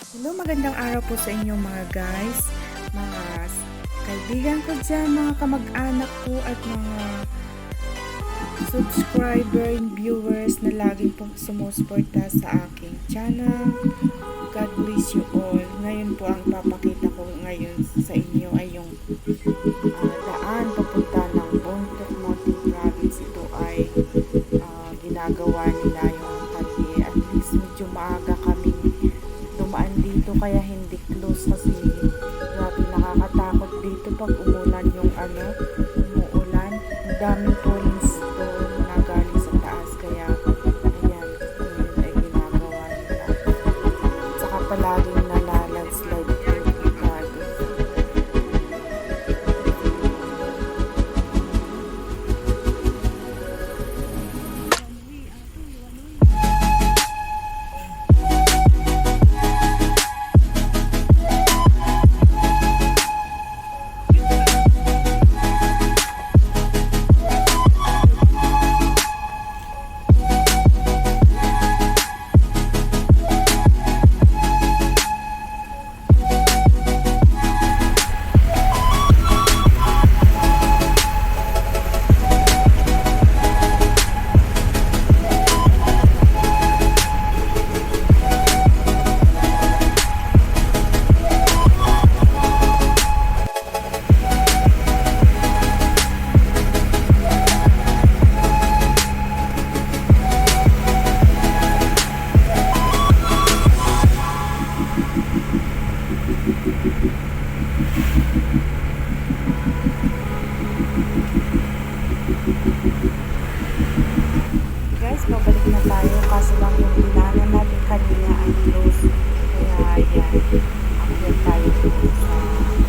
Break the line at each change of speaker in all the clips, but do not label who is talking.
Hello, magandang araw po sa inyo mga guys, mga kaibigan ko dyan, mga kamag-anak ko at mga subscriber and viewers na laging po sumusuporta sa aking channel. God bless you all. Ngayon po ang papakita ko ngayon sa inyo ay yung daan papunta ng Bontoc Mountain Province. Ito ay ginagawa nila yung kalye. At least medyo maaga kami dumaan dito kaya hindi close kasi grabe nakakatakot dito pag umulan yung umuulan. Ang daming police doon na galing sa taas kaya ayan, ngayon ay ginagawa nila. Saka palaging nalalandslide po dito. Guys, babalik na tayo kaso lang yung dinaanan natin kanina ay close. Kaya ayan, akyat tayo doon sa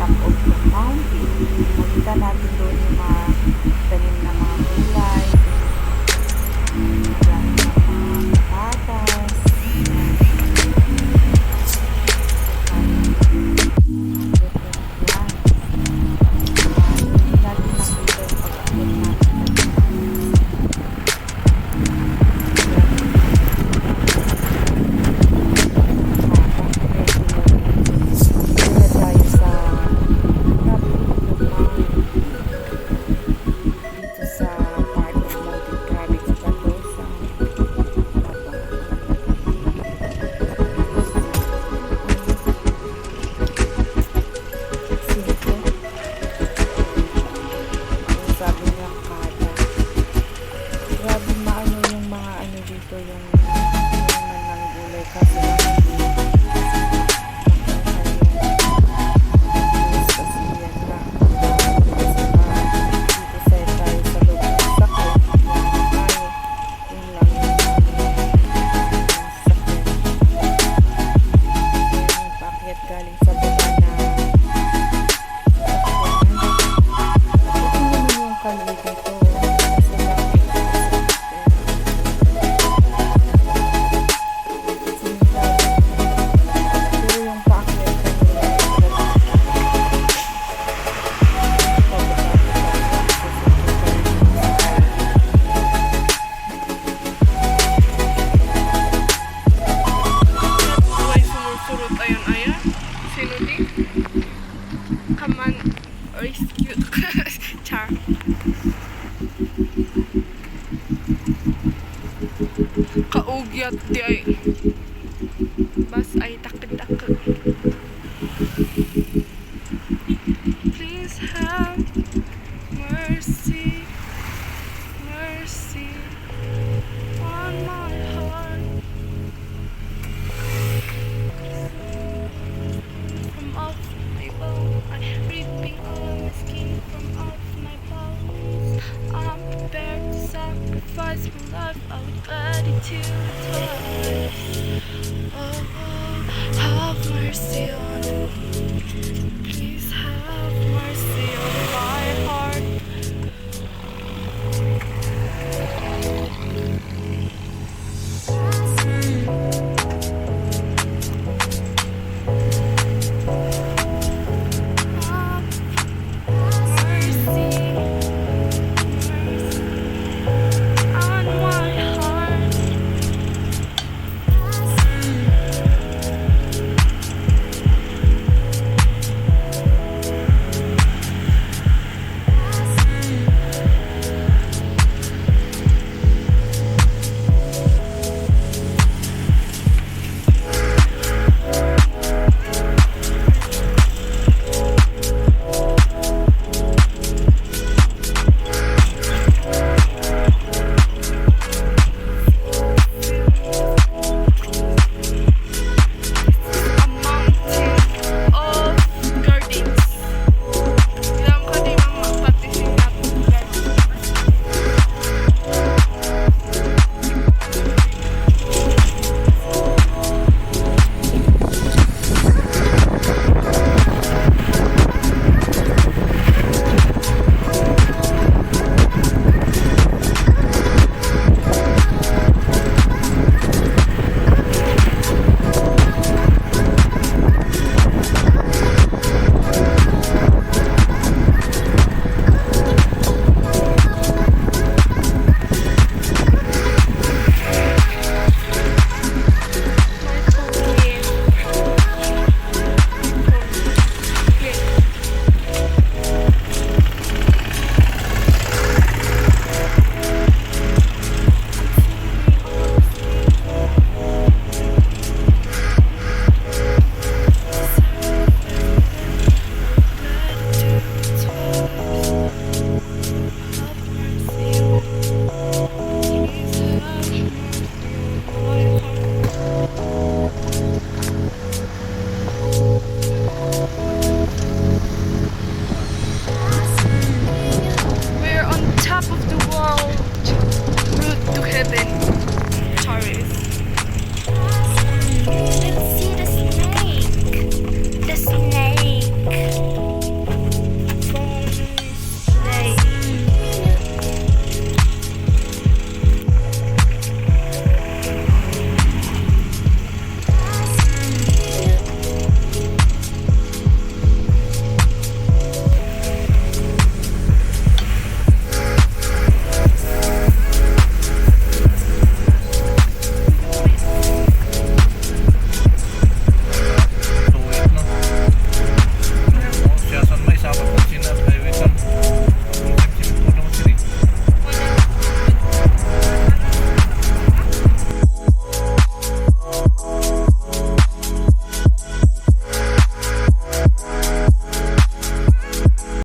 top of the mountain. Makita natin doon yung mga tanim na mga gulay. Ayan, mga patas.
Come on, rescue. Char. Kaugyat di ay. Bas ay takit-takit. Please have mercy, mercy on my heart. From off my bone, I'm ripping all my skin from off my bones. I'm prepared to sacrifice my life. I would gratitude twice. Oh, have mercy on me.